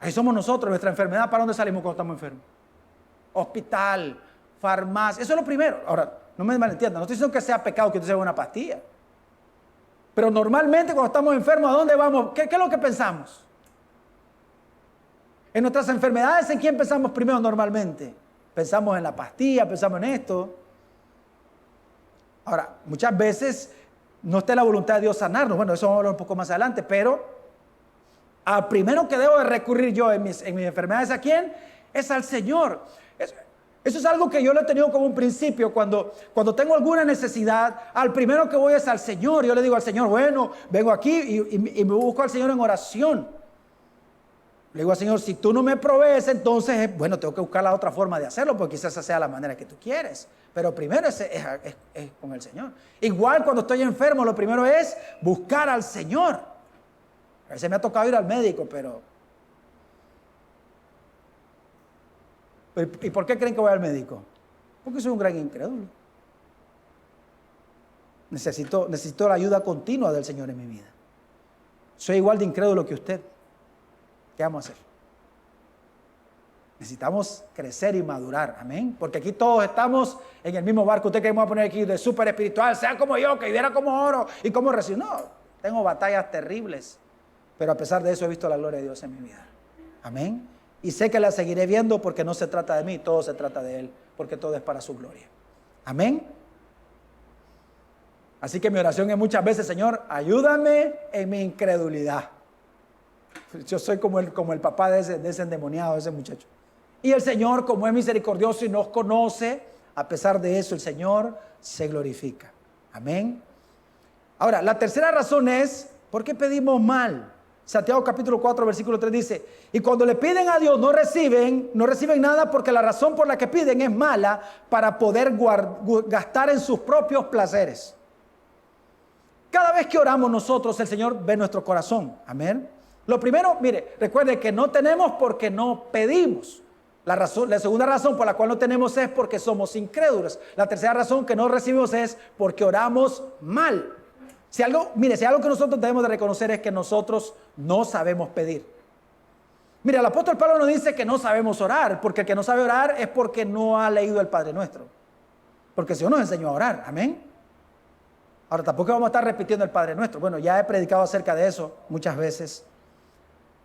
Ahí somos nosotros, nuestra enfermedad. ¿Para dónde salimos cuando estamos enfermos? Hospital, farmacia, eso es lo primero. Ahora, no me malentiendan, no estoy diciendo que sea pecado que usted se haga una pastilla. Pero normalmente cuando estamos enfermos, ¿a dónde vamos? ¿Qué es lo que pensamos? En nuestras enfermedades, ¿en quién pensamos primero normalmente? Pensamos en la pastilla, pensamos en esto. Ahora, muchas veces no está en la voluntad de Dios sanarnos. Bueno, eso vamos a hablar un poco más adelante, pero al primero que debo de recurrir yo en mis enfermedades, ¿a quién? Es al Señor. Eso es algo que yo lo he tenido como un principio. Cuando tengo alguna necesidad, al primero que voy es al Señor. Yo le digo al Señor, bueno, vengo aquí y me busco al Señor en oración. Le digo al Señor, si tú no me provees, entonces, bueno, tengo que buscar la otra forma de hacerlo, porque quizás esa sea la manera que tú quieres. Pero primero es con el Señor. Igual cuando estoy enfermo, lo primero es buscar al Señor. A veces me ha tocado ir al médico, pero ¿y por qué creen que voy al médico? Porque soy un gran incrédulo. Necesito la ayuda continua del Señor en mi vida. Soy igual de incrédulo que usted. ¿Qué vamos a hacer? Necesitamos crecer y madurar, amén. Porque aquí todos estamos en el mismo barco. Usted que vamos a poner aquí de súper espiritual, sea como yo, que viviera como oro y como recién. No, tengo batallas terribles. Pero a pesar de eso he visto la gloria de Dios en mi vida. Amén. Y sé que la seguiré viendo porque no se trata de mí, todo se trata de Él, porque todo es para su gloria. Amén. Así que mi oración es muchas veces, Señor, ayúdame en mi incredulidad. Yo soy como el papá de ese endemoniado, de ese muchacho. Y el Señor, como es misericordioso y nos conoce, a pesar de eso el Señor se glorifica. Amén. Ahora, la tercera razón es, ¿por qué pedimos mal? Santiago capítulo 4, versículo 3 dice, y cuando le piden a Dios no reciben nada porque la razón por la que piden es mala para poder gastar en sus propios placeres. Cada vez que oramos nosotros, el Señor ve nuestro corazón. Amén. Lo primero, mire, recuerde que no tenemos porque no pedimos. La segunda razón por la cual no tenemos es porque somos incrédulos. La tercera razón que no recibimos es porque oramos mal. Si algo que nosotros debemos de reconocer es que nosotros no sabemos pedir. Mira, el apóstol Pablo nos dice que no sabemos orar, porque el que no sabe orar es porque no ha leído el Padre Nuestro. Porque el Señor nos enseñó a orar, amén. Ahora tampoco vamos a estar repitiendo el Padre Nuestro. Bueno, ya he predicado acerca de eso muchas veces.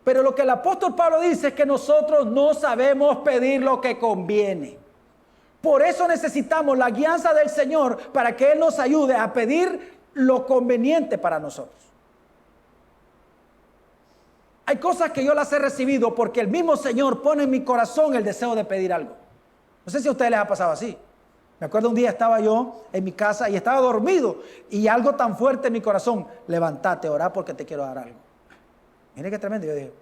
Pero lo que el apóstol Pablo dice es que nosotros no sabemos pedir lo que conviene. Por eso necesitamos la guianza del Señor para que Él nos ayude a pedir lo conveniente para nosotros. Hay cosas que yo las he recibido porque el mismo Señor pone en mi corazón el deseo de pedir algo. No sé si a ustedes les ha pasado así. Me acuerdo un día estaba yo en mi casa y estaba dormido y algo tan fuerte en mi corazón, levántate, orá porque te quiero dar algo. Mire qué tremendo. Yo dije,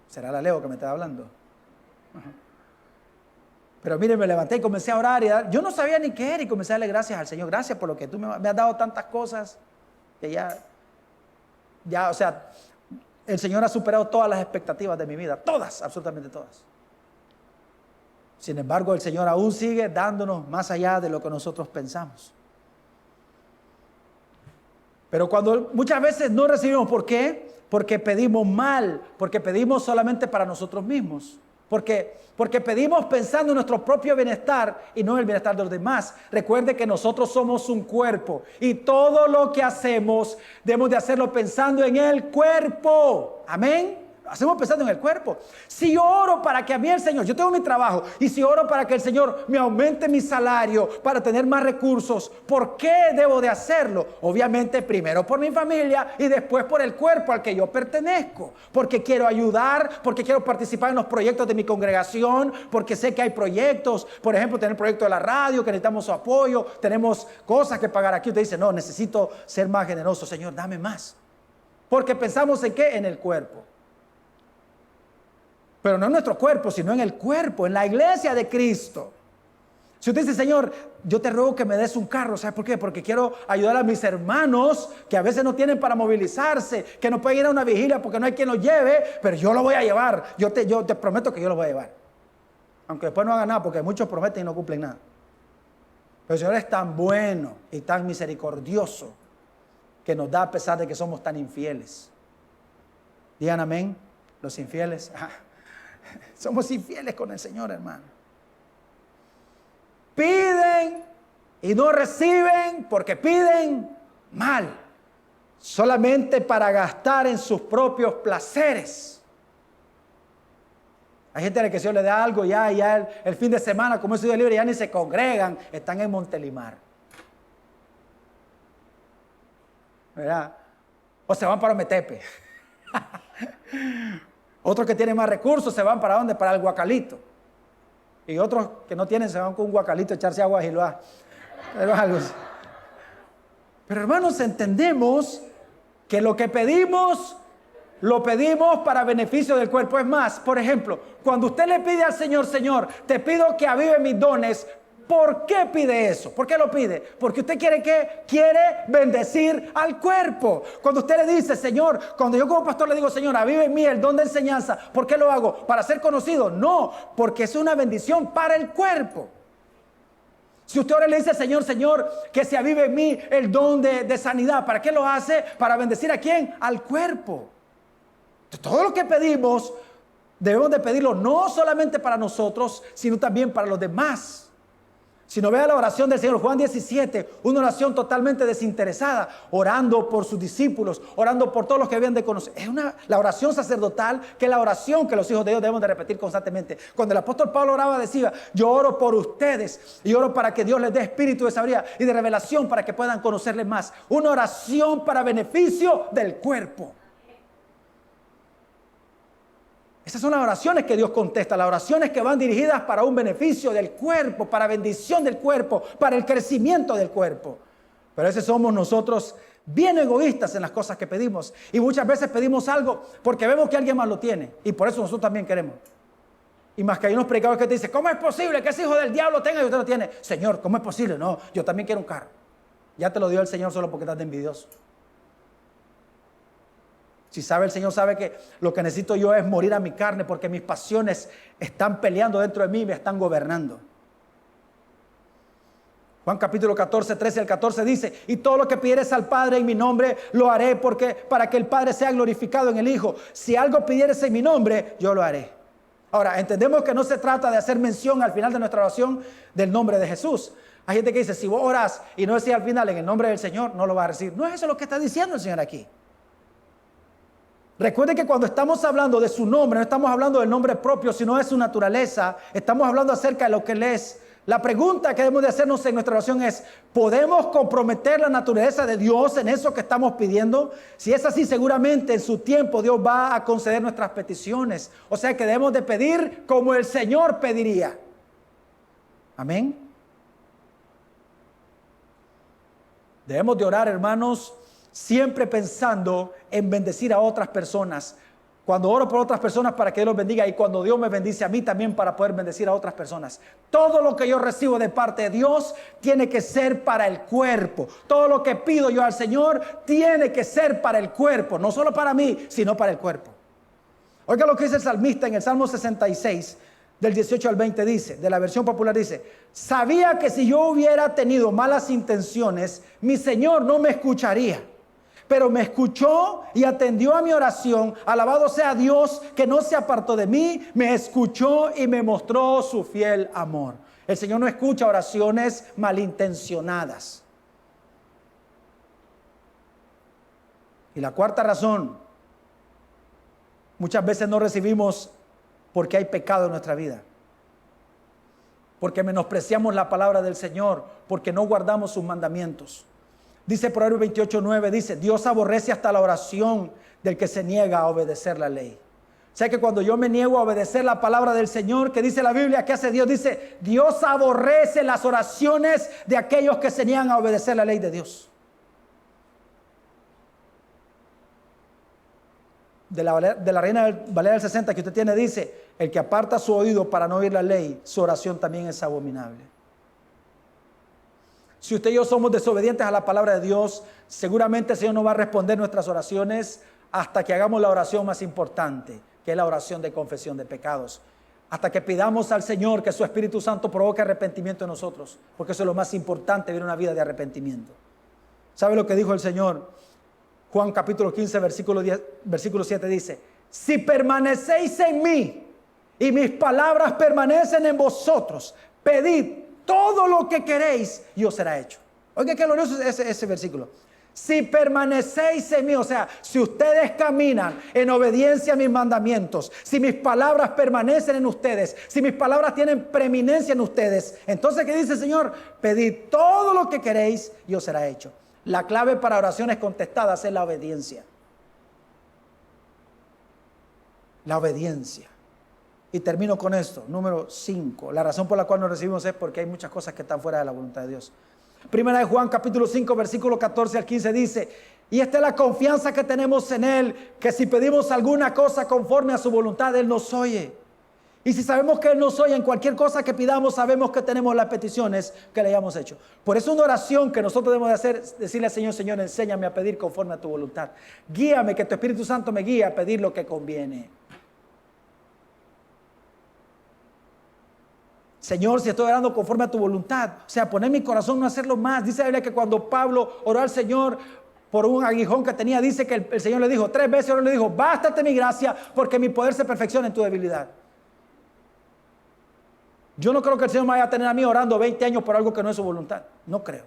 ¿será la Leo que me está hablando? Pero mire, me levanté y comencé a orar. Yo no sabía ni qué era y comencé a darle gracias al Señor. Gracias por lo que tú me has dado tantas cosas que ya, o sea, el Señor ha superado todas las expectativas de mi vida. Todas, absolutamente todas. Sin embargo, el Señor aún sigue dándonos más allá de lo que nosotros pensamos. Pero cuando muchas veces no recibimos, ¿por qué? Porque pedimos mal, porque pedimos solamente para nosotros mismos. Porque pedimos pensando en nuestro propio bienestar y no en el bienestar de los demás. Recuerde que nosotros somos un cuerpo y todo lo que hacemos debemos de hacerlo pensando en el cuerpo. Amén. Hacemos pensando en el cuerpo. Si yo oro para que a mí el Señor, yo tengo mi trabajo, y si oro para que el Señor me aumente mi salario para tener más recursos, ¿por qué debo de hacerlo? Obviamente primero por mi familia y después por el cuerpo al que yo pertenezco. Porque quiero ayudar, porque quiero participar en los proyectos de mi congregación, porque sé que hay proyectos, por ejemplo, tener el proyecto de la radio, que necesitamos su apoyo, tenemos cosas que pagar aquí. Usted dice, no, necesito ser más generoso. Señor, dame más. Porque pensamos en ¿qué? En el cuerpo. Pero no en nuestro cuerpo, sino en el cuerpo, en la iglesia de Cristo. Si usted dice, Señor, yo te ruego que me des un carro, ¿sabes por qué? Porque quiero ayudar a mis hermanos que a veces no tienen para movilizarse, que no pueden ir a una vigilia porque no hay quien los lleve, pero yo lo voy a llevar. Yo te prometo que yo lo voy a llevar. Aunque después no hagan nada, porque muchos prometen y no cumplen nada. Pero el Señor es tan bueno y tan misericordioso que nos da a pesar de que somos tan infieles. Digan amén. Los infieles. Somos infieles con el Señor, hermano. Piden y no reciben porque piden mal. Solamente para gastar en sus propios placeres. Hay gente a la que el Señor le da algo ya el fin de semana, como es su día libre, ya ni se congregan, están en Montelimar. ¿Verdad? O se van para Ometepe. Otros que tienen más recursos se van para ¿dónde? Para el Guacalito. Y otros que no tienen se van con un guacalito a echarse agua a Giloá. Pero hermanos, entendemos que lo que pedimos, lo pedimos para beneficio del cuerpo. Es más, por ejemplo, cuando usted le pide al Señor, Señor, te pido que avive mis dones, ¿por qué pide eso? ¿Por qué lo pide? Porque usted quiere bendecir al cuerpo. Cuando usted le dice, Señor, cuando yo como pastor le digo, Señor, avive en mí el don de enseñanza, ¿por qué lo hago? ¿Para ser conocido? No, porque es una bendición para el cuerpo. Si usted ahora le dice, Señor, Señor, que se avive en mí el don de sanidad, ¿para qué lo hace? Para bendecir ¿a quién? Al cuerpo. Todo lo que pedimos, debemos de pedirlo no solamente para nosotros, sino también para los demás. Si no vea la oración del Señor, Juan 17, una oración totalmente desinteresada, orando por sus discípulos, orando por todos los que habían de conocer. Es la oración sacerdotal, que es la oración que los hijos de Dios debemos de repetir constantemente. Cuando el apóstol Pablo oraba, decía, yo oro por ustedes y oro para que Dios les dé espíritu de sabiduría y de revelación para que puedan conocerle más. Una oración para beneficio del cuerpo. Esas son las oraciones que Dios contesta, las oraciones que van dirigidas para un beneficio del cuerpo, para bendición del cuerpo, para el crecimiento del cuerpo. Pero a veces somos nosotros bien egoístas en las cosas que pedimos. Y muchas veces pedimos algo porque vemos que alguien más lo tiene. Y por eso nosotros también queremos. Y más que hay unos predicadores que te dicen, ¿cómo es posible que ese hijo del diablo tenga y usted lo tiene? Señor, ¿cómo es posible? No, yo también quiero un carro. Ya te lo dio el Señor solo porque estás de envidioso. Si sabe el Señor, sabe que lo que necesito yo es morir a mi carne porque mis pasiones están peleando dentro de mí y me están gobernando. Juan capítulo 14, 13 al 14 dice, y todo lo que pidieres al Padre en mi nombre lo haré para que el Padre sea glorificado en el Hijo. Si algo pidieres en mi nombre, yo lo haré. Ahora, entendemos que no se trata de hacer mención al final de nuestra oración del nombre de Jesús. Hay gente que dice, si vos orás y no decís al final en el nombre del Señor, no lo vas a recibir. No es eso lo que está diciendo el Señor aquí. Recuerde que cuando estamos hablando de su nombre, no estamos hablando del nombre propio, sino de su naturaleza. Estamos hablando acerca de lo que Él es. La pregunta que debemos de hacernos en nuestra oración es, ¿podemos comprometer la naturaleza de Dios en eso que estamos pidiendo? Si es así, seguramente en su tiempo Dios va a conceder nuestras peticiones. O sea que debemos de pedir como el Señor pediría. Amén. Debemos de orar, hermanos, siempre pensando en bendecir a otras personas. Cuando oro por otras personas para que Dios los bendiga y cuando Dios me bendice a mí también para poder bendecir a otras personas. Todo lo que yo recibo de parte de Dios tiene que ser para el cuerpo. Todo lo que pido yo al Señor tiene que ser para el cuerpo. No solo para mí, sino para el cuerpo. Oiga lo que dice el salmista en el Salmo 66, del 18 al 20 dice, de la versión popular dice, sabía que si yo hubiera tenido malas intenciones, mi Señor no me escucharía. Pero me escuchó y atendió a mi oración. Alabado sea Dios que no se apartó de mí, me escuchó y me mostró su fiel amor. El Señor no escucha oraciones malintencionadas. Y la cuarta razón, muchas veces no recibimos porque hay pecado en nuestra vida. Porque menospreciamos la palabra del Señor, porque no guardamos sus mandamientos. Dice Proverbios 28:9, dice, Dios aborrece hasta la oración del que se niega a obedecer la ley. O sea que cuando yo me niego a obedecer la palabra del Señor, que dice la Biblia, ¿qué hace Dios? Dice, Dios aborrece las oraciones de aquellos que se niegan a obedecer la ley de Dios. De la Reina Valera del 60 que usted tiene, dice, el que aparta su oído para no oír la ley, su oración también es abominable. Si usted y yo somos desobedientes a la palabra de Dios, seguramente el Señor no va a responder nuestras oraciones hasta que hagamos la oración más importante, que es la oración de confesión de pecados. Hasta que pidamos al Señor que su Espíritu Santo provoque arrepentimiento en nosotros, porque eso es lo más importante, vivir una vida de arrepentimiento. ¿Sabe lo que dijo el Señor? Juan capítulo 15, versículo 7 dice, si permanecéis en mí y mis palabras permanecen en vosotros, pedid todo lo que queréis y os será hecho. Oiga, qué glorioso es ese versículo. Si permanecéis en mí, o sea, si ustedes caminan en obediencia a mis mandamientos, si mis palabras permanecen en ustedes, si mis palabras tienen preeminencia en ustedes, entonces, ¿qué dice el Señor? Pedid todo lo que queréis y os será hecho. La clave para oraciones contestadas es la obediencia. La obediencia. Y termino con esto, número 5. La razón por la cual no recibimos es porque hay muchas cosas que están fuera de la voluntad de Dios. Primera de Juan capítulo 5 versículo 14 al 15 dice: y esta es la confianza que tenemos en Él, que si pedimos alguna cosa conforme a su voluntad, Él nos oye. Y si sabemos que Él nos oye en cualquier cosa que pidamos, sabemos que tenemos las peticiones que le hayamos hecho. Por eso una oración que nosotros debemos de hacer, decirle al Señor: Señor, enséñame a pedir conforme a tu voluntad. Guíame, que tu Espíritu Santo me guíe a pedir lo que conviene. Señor, si estoy orando conforme a tu voluntad, o sea, poner mi corazón, no hacerlo más. Dice la Biblia que cuando Pablo oró al Señor por un aguijón que tenía, dice que el Señor le dijo 3 veces, le dijo: bástate mi gracia, porque mi poder se perfecciona en tu debilidad. Yo no creo que el Señor me vaya a tener a mí orando 20 años por algo que no es su voluntad. No creo.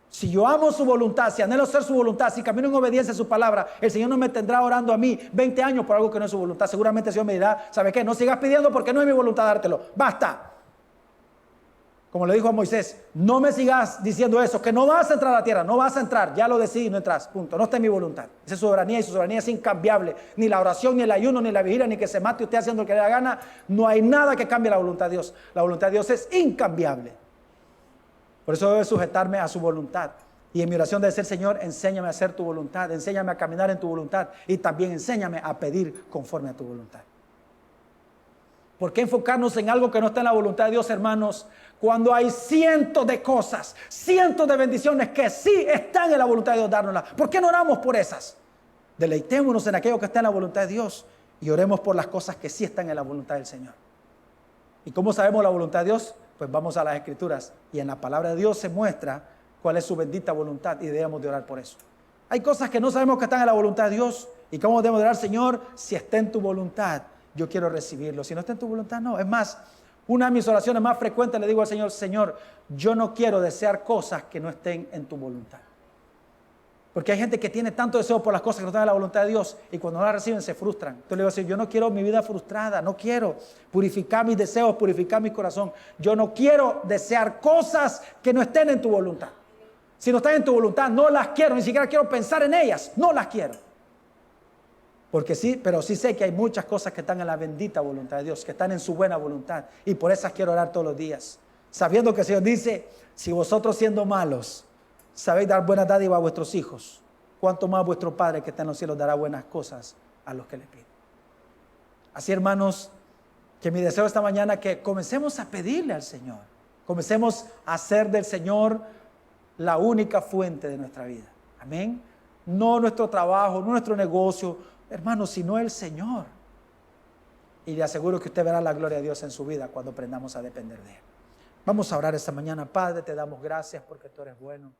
Si yo amo su voluntad, si anhelo ser su voluntad, si camino en obediencia a su palabra, el Señor no me tendrá orando a mí 20 años por algo que no es su voluntad. Seguramente el Señor me dirá: ¿sabe qué? No sigas pidiendo porque no es mi voluntad dártelo. Basta. Como le dijo a Moisés: no me sigas diciendo eso, que no vas a entrar a la tierra, no vas a entrar, ya lo decidí, no entras, punto, no está en mi voluntad. Esa es su soberanía, y su soberanía es incambiable. Ni la oración, ni el ayuno, ni la vigilia, ni que se mate usted haciendo lo que le da gana, no hay nada que cambie la voluntad de Dios. La voluntad de Dios es incambiable. Por eso debo sujetarme a su voluntad. Y en mi oración debe ser: Señor, enséñame a hacer tu voluntad, enséñame a caminar en tu voluntad, y también enséñame a pedir conforme a tu voluntad. ¿Por qué enfocarnos en algo que no está en la voluntad de Dios, hermanos, cuando hay cientos de cosas, cientos de bendiciones que sí están en la voluntad de Dios dárnoslas? ¿Por qué no oramos por esas? Deleitémonos en aquello que está en la voluntad de Dios y oremos por las cosas que sí están en la voluntad del Señor. ¿Y cómo sabemos la voluntad de Dios? Pues vamos a las Escrituras, y en la palabra de Dios se muestra cuál es su bendita voluntad, y debemos de orar por eso. Hay cosas que no sabemos que están en la voluntad de Dios, y cómo debemos de orar: Señor, si está en tu voluntad, yo quiero recibirlo. Si no está en tu voluntad, no. Es más, una de mis oraciones más frecuentes le digo al Señor: Señor, yo no quiero desear cosas que no estén en tu voluntad. Porque hay gente que tiene tanto deseo por las cosas que no están en la voluntad de Dios, y cuando no las reciben se frustran. Entonces le digo así: yo no quiero mi vida frustrada, no quiero purificar mis deseos, purificar mi corazón. Yo no quiero desear cosas que no estén en tu voluntad. Si no están en tu voluntad, no las quiero, ni siquiera quiero pensar en ellas, no las quiero. Porque sí, pero sí sé que hay muchas cosas que están en la bendita voluntad de Dios, que están en su buena voluntad, y por esas quiero orar todos los días, sabiendo que el Señor dice: si vosotros, siendo malos, sabéis dar buenas dádivas a vuestros hijos, cuánto más vuestro Padre que está en los cielos dará buenas cosas a los que le piden. Así, hermanos, que mi deseo esta mañana es que comencemos a pedirle al Señor, comencemos a hacer del Señor la única fuente de nuestra vida. Amén. No nuestro trabajo, no nuestro negocio, hermanos, sino el Señor. Y le aseguro que usted verá la gloria de Dios en su vida cuando aprendamos a depender de Él. Vamos a orar esta mañana. Padre, te damos gracias porque tú eres bueno.